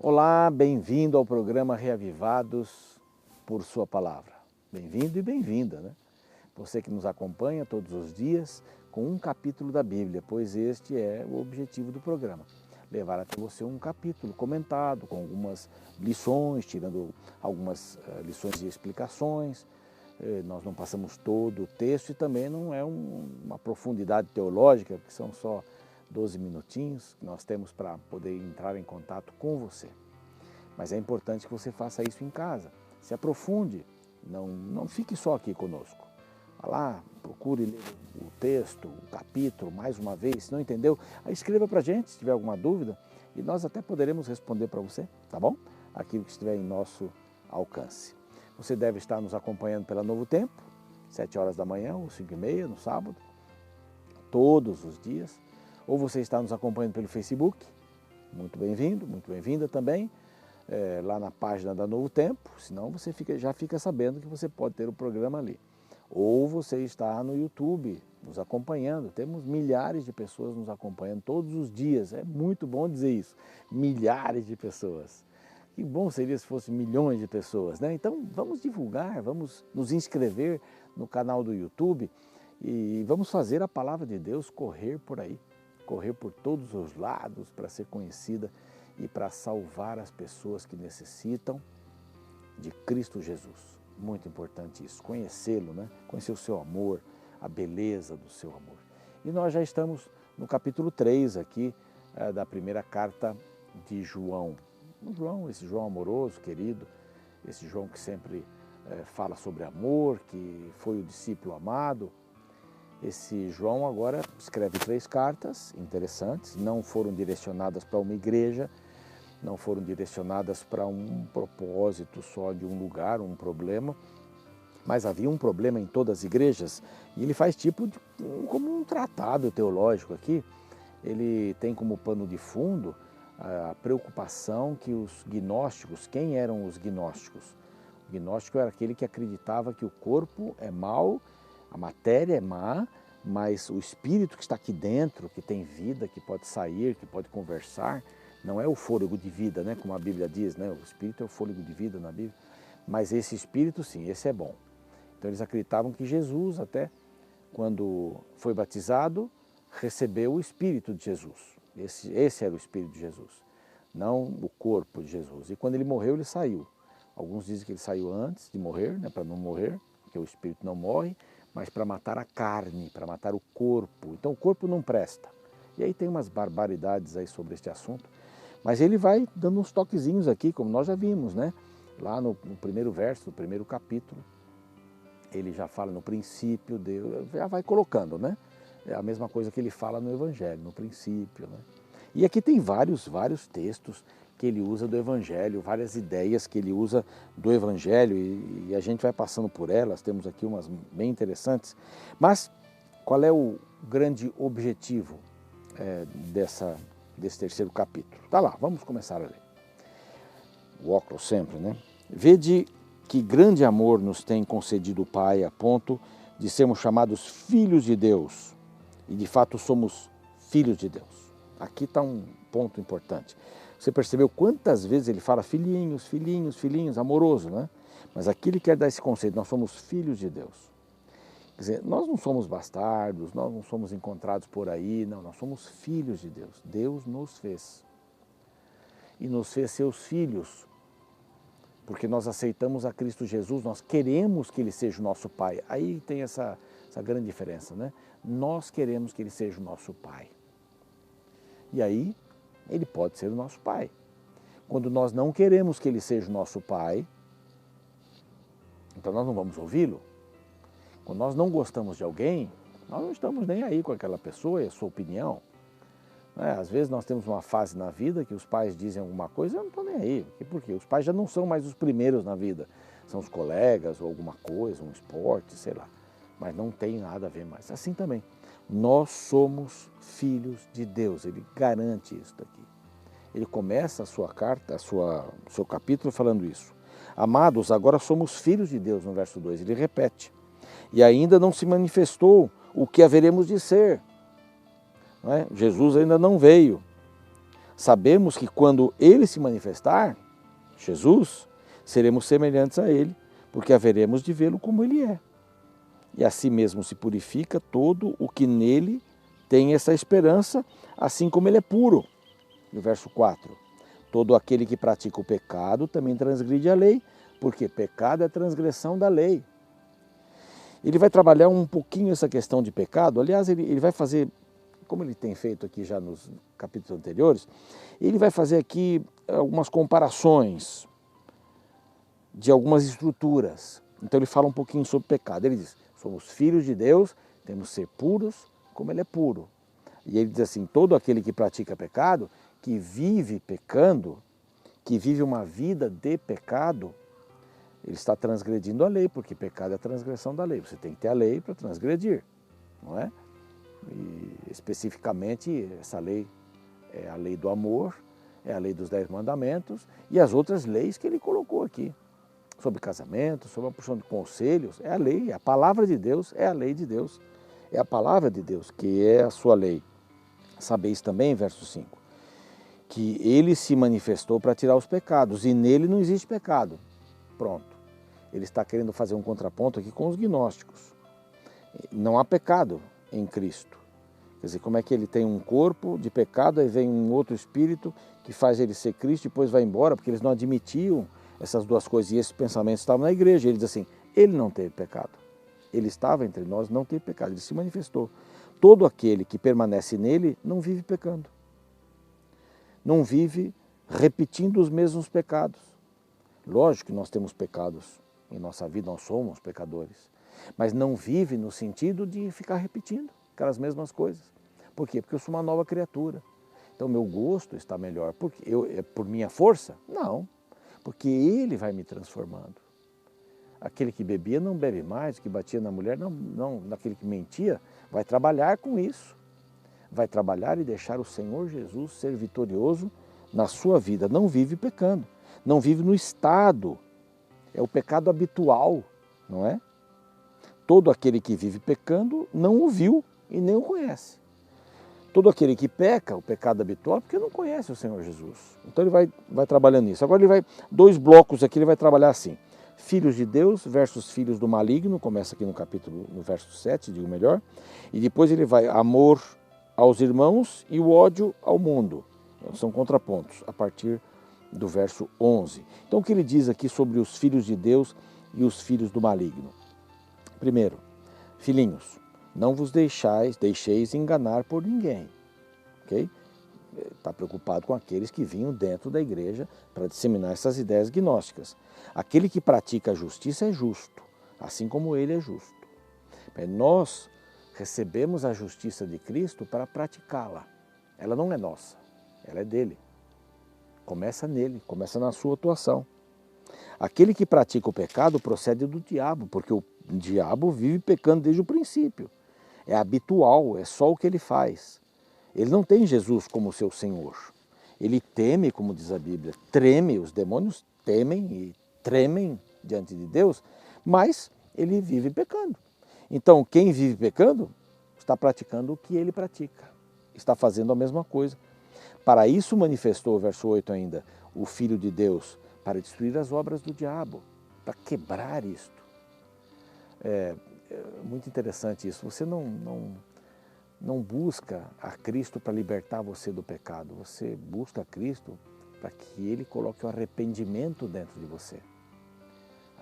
Olá, bem-vindo ao programa Reavivados por Sua Palavra. Bem-vindo e bem-vinda, né? Você que nos acompanha todos os dias com um capítulo da Bíblia, pois este é o objetivo do programa. Levar até você um capítulo comentado, com algumas lições, tirando algumas lições e explicações. Nós não passamos todo o texto e também não é uma profundidade teológica, porque são só 12 minutinhos que nós temos para poder entrar em contato com você. Mas é importante que você faça isso em casa, se aprofunde, não fique só aqui conosco. Vá lá, procure ler o texto, o capítulo, mais uma vez, se não entendeu, aí escreva para a gente se tiver alguma dúvida e nós até poderemos responder para você, tá bom? Aquilo que estiver em nosso alcance. Você deve estar nos acompanhando pela Novo Tempo, 7 horas da manhã ou 5h30 no sábado, todos os dias. Ou você está nos acompanhando pelo Facebook, muito bem-vindo, muito bem-vinda também, lá na página da Novo Tempo, senão você já fica sabendo que você pode ter o programa ali. Ou você está no YouTube nos acompanhando, temos milhares de pessoas nos acompanhando todos os dias, é muito bom dizer isso, milhares de pessoas. Que bom seria se fosse milhões de pessoas, né? Então vamos divulgar, vamos nos inscrever no canal do YouTube e vamos fazer a palavra de Deus correr por aí. Correr por todos os lados para ser conhecida e para salvar as pessoas que necessitam de Cristo Jesus. Muito importante isso, conhecê-lo, né? Conhecer o seu amor, a beleza do seu amor. E nós já estamos no capítulo 3 aqui da primeira carta de João. Esse João amoroso, querido, esse João que sempre fala sobre amor, que foi o discípulo amado. Esse João agora escreve 3 cartas interessantes, não foram direcionadas para uma igreja, não foram direcionadas para um propósito só de um lugar, um problema, mas havia um problema em todas as igrejas e ele faz como um tratado teológico aqui. Ele tem como pano de fundo a preocupação que os gnósticos, quem eram os gnósticos? O gnóstico era aquele que acreditava que o corpo é mau, a matéria é má, mas o espírito que está aqui dentro, que tem vida, que pode sair, que pode conversar, não é o fôlego de vida, né, como a Bíblia diz, né? O espírito é o fôlego de vida na Bíblia, mas esse espírito sim, esse é bom. Então eles acreditavam que Jesus até, quando foi batizado, recebeu o espírito de Jesus. Esse era o espírito de Jesus, não o corpo de Jesus. E quando ele morreu, ele saiu. Alguns dizem que ele saiu antes de morrer, né, para não morrer, porque o espírito não morre, mas para matar a carne, para matar o corpo. Então o corpo não presta. E aí tem umas barbaridades aí sobre este assunto. Mas ele vai dando uns toquezinhos aqui, como nós já vimos, né? Lá no primeiro verso, do primeiro capítulo, ele já fala no princípio, Deus já vai colocando, né? É a mesma coisa que ele fala no Evangelho, no princípio, né? E aqui tem vários textos que ele usa do Evangelho, várias ideias que ele usa do Evangelho e a gente vai passando por elas, temos aqui umas bem interessantes. Mas qual é o grande objetivo desse terceiro capítulo? Tá lá, vamos começar a ler. O óculos sempre, né? Vede que grande amor nos tem concedido o Pai a ponto de sermos chamados filhos de Deus. E de fato somos filhos de Deus. Aqui está um ponto importante. Você percebeu quantas vezes ele fala filhinhos, filhinhos, filhinhos, amoroso, né? Mas aqui ele quer dar esse conceito, nós somos filhos de Deus. Quer dizer, nós não somos bastardos, nós não somos encontrados por aí, não, nós somos filhos de Deus. Deus nos fez. E nos fez seus filhos, porque nós aceitamos a Cristo Jesus, nós queremos que Ele seja o nosso Pai. Aí tem essa grande diferença, né? Nós queremos que Ele seja o nosso Pai. E aí, Ele pode ser o nosso Pai. Quando nós não queremos que Ele seja o nosso Pai, então nós não vamos ouvi-lo. Quando nós não gostamos de alguém, nós não estamos nem aí com aquela pessoa e a sua opinião. Às vezes nós temos uma fase na vida que os pais dizem alguma coisa, eu não estou nem aí. Por quê? Os pais já não são mais os primeiros na vida. São os colegas ou alguma coisa, um esporte, sei lá. Mas não tem nada a ver mais. Assim também. Nós somos filhos de Deus. Ele garante isso daqui. Ele começa a sua carta, o seu capítulo falando isso. Amados, agora somos filhos de Deus, no verso 2. Ele repete. E ainda não se manifestou o que haveremos de ser. Não é? Jesus ainda não veio. sabemos que quando Ele se manifestar, Jesus, seremos semelhantes a Ele, porque haveremos de vê-lo como Ele é. E assim mesmo se purifica todo o que nele tem essa esperança, assim como ele é puro. No verso 4, todo aquele que pratica o pecado também transgride a lei, porque pecado é transgressão da lei. Ele vai trabalhar um pouquinho essa questão de pecado, aliás, ele vai fazer, como ele tem feito aqui já nos capítulos anteriores, ele vai fazer aqui algumas comparações de algumas estruturas. Então ele fala um pouquinho sobre pecado. Ele diz, somos filhos de Deus, temos que ser puros como Ele é puro. E ele diz assim, todo aquele que pratica pecado, que vive pecando, que vive uma vida de pecado, ele está transgredindo a lei, porque pecado é a transgressão da lei. Você tem que ter a lei para transgredir, não é? E especificamente essa lei é a lei do amor, é a lei dos 10 mandamentos e as outras leis que ele colocou aqui. Sobre casamento, sobre uma porção de conselhos, é a lei, a palavra de Deus é a lei de Deus. É a palavra de Deus que é a sua lei. Sabeis também, verso 5, que ele se manifestou para tirar os pecados e nele não existe pecado. Pronto. Ele está querendo fazer um contraponto aqui com os gnósticos. Não há pecado em Cristo. Quer dizer, como é que ele tem um corpo de pecado, aí vem um outro espírito que faz ele ser Cristo e depois vai embora, porque eles não admitiam essas duas coisas e esses pensamentos estavam na igreja. Ele diz assim, ele não teve pecado. Ele estava entre nós, não teve pecado, ele se manifestou. Todo aquele que permanece nele não vive pecando. Não vive repetindo os mesmos pecados. Lógico que nós temos pecados em nossa vida, nós somos pecadores. Mas não vive no sentido de ficar repetindo aquelas mesmas coisas. Por quê? Porque eu sou uma nova criatura. Então meu gosto está melhor. É por minha força? Não. Porque Ele vai me transformando. Aquele que bebia não bebe mais, o que batia na mulher, não, aquele que mentia, vai trabalhar com isso. Vai trabalhar e deixar o Senhor Jesus ser vitorioso na sua vida. Não vive pecando, não vive no estado, é o pecado habitual, não é? Todo aquele que vive pecando não o viu e nem o conhece. Todo aquele que peca, o pecado habitual, porque não conhece o Senhor Jesus. Então ele vai trabalhando nisso. Agora ele vai, 2 blocos aqui, ele vai trabalhar assim. Filhos de Deus versus filhos do maligno, começa aqui no verso 7, digo melhor. E depois ele vai, amor aos irmãos e o ódio ao mundo. São contrapontos, a partir do verso 11. Então o que ele diz aqui sobre os filhos de Deus e os filhos do maligno? Primeiro, filhinhos, não vos deixeis enganar por ninguém, ok? Está preocupado com aqueles que vinham dentro da igreja para disseminar essas ideias gnósticas. Aquele que pratica a justiça é justo, assim como ele é justo. Nós recebemos a justiça de Cristo para praticá-la. Ela não é nossa, ela é dele. Começa nele, começa na sua atuação. Aquele que pratica o pecado procede do diabo, porque o diabo vive pecando desde o princípio. É habitual, é só o que ele faz. Ele não tem Jesus como seu Senhor. Ele teme, como diz a Bíblia, treme, os demônios temem e tremem diante de Deus, mas ele vive pecando. Então, quem vive pecando está praticando o que ele pratica, está fazendo a mesma coisa. Para isso manifestou, verso 8 ainda, o Filho de Deus, para destruir as obras do diabo, para quebrar isto. É muito interessante isso. Você não busca a Cristo para libertar você do pecado. Você busca a Cristo para que Ele coloque o arrependimento dentro de você.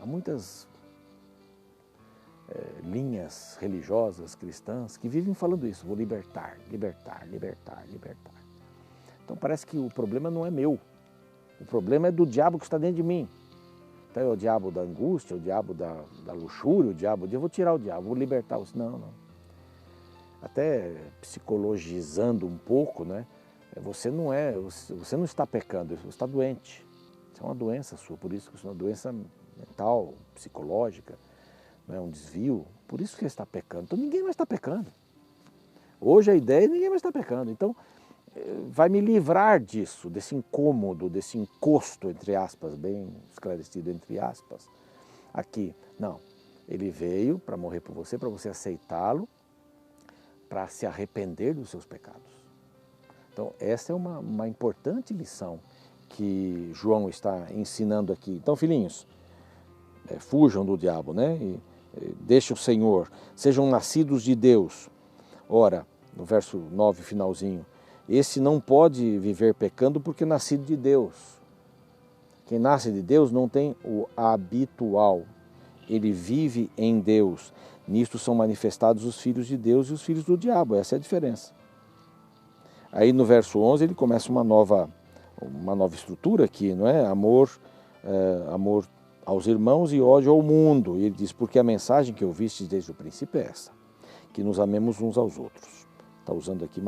Há muitas linhas religiosas, cristãs, que vivem falando isso. Vou libertar, libertar, libertar, libertar. Então parece que o problema não é meu. O problema é do diabo que está dentro de mim. Então é o diabo da angústia, o diabo da luxúria, o diabo eu vou tirar o diabo, vou libertar você. Não. Até psicologizando um pouco, né? Você não está pecando, você está doente. Isso é uma doença sua, por isso que isso é uma doença mental, psicológica, não é um desvio, por isso que você está pecando. Então ninguém mais está pecando. Hoje a ideia é ninguém mais está pecando. Então vai me livrar disso, desse incômodo, desse encosto, entre aspas, bem esclarecido, entre aspas, aqui. Não, ele veio para morrer por você, para você aceitá-lo, para se arrepender dos seus pecados. Então, essa é uma importante lição que João está ensinando aqui. Então, filhinhos, fujam do diabo, né? Deixem o Senhor, sejam nascidos de Deus. Ora, no verso 9, finalzinho, esse não pode viver pecando porque é nascido de Deus. Quem nasce de Deus não tem o habitual, ele vive em Deus. Nisto são manifestados os filhos de Deus e os filhos do diabo, essa é a diferença. Aí no verso 11 ele começa uma nova estrutura aqui, não é? Amor aos irmãos e ódio ao mundo. E ele diz, porque a mensagem que ouvistes desde o princípio é essa, que nos amemos uns aos outros. Está usando aqui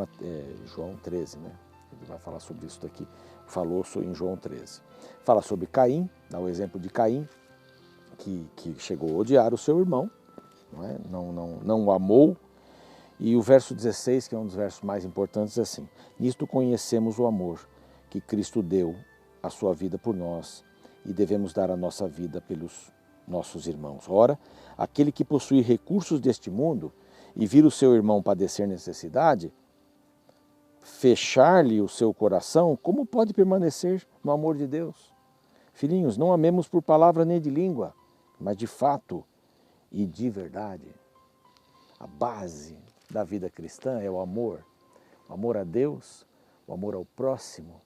João 13, né? Ele vai falar sobre isso daqui. Falou em João 13. Fala sobre Caim, dá o exemplo de Caim, que chegou a odiar o seu irmão, não é? Não o amou. E o verso 16, que é um dos versos mais importantes, é assim: nisto conhecemos o amor que Cristo deu a sua vida por nós e devemos dar a nossa vida pelos nossos irmãos. Ora, aquele que possui recursos deste mundo e vir o seu irmão padecer necessidade, fechar-lhe o seu coração, como pode permanecer no amor de Deus? Filhinhos, não amemos por palavra nem de língua, mas de fato e de verdade. A base da vida cristã é o amor a Deus, o amor ao próximo.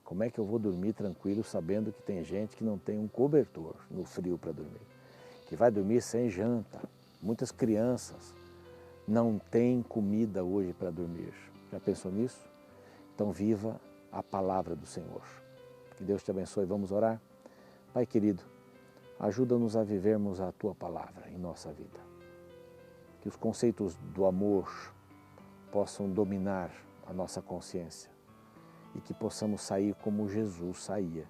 Como é que eu vou dormir tranquilo sabendo que tem gente que não tem um cobertor no frio para dormir, que vai dormir sem janta? Muitas crianças não têm comida hoje para dormir. Já pensou nisso? Então viva a palavra do Senhor. Que Deus te abençoe. Vamos orar? Pai querido, ajuda-nos a vivermos a Tua palavra em nossa vida. Que os conceitos do amor possam dominar a nossa consciência e que possamos sair como Jesus saía,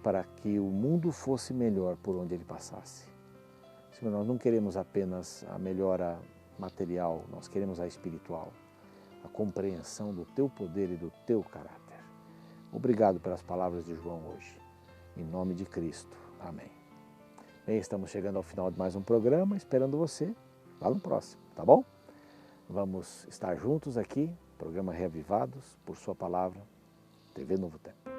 para que o mundo fosse melhor por onde ele passasse. Senhor, nós não queremos apenas a melhora material, nós queremos a espiritual, a compreensão do Teu poder e do Teu caráter. Obrigado pelas palavras de João hoje. Em nome de Cristo. Amém. Bem, estamos chegando ao final de mais um programa, esperando você lá no próximo, tá bom? Vamos estar juntos aqui, programa Reavivados, por Sua Palavra, TV Novo Tempo.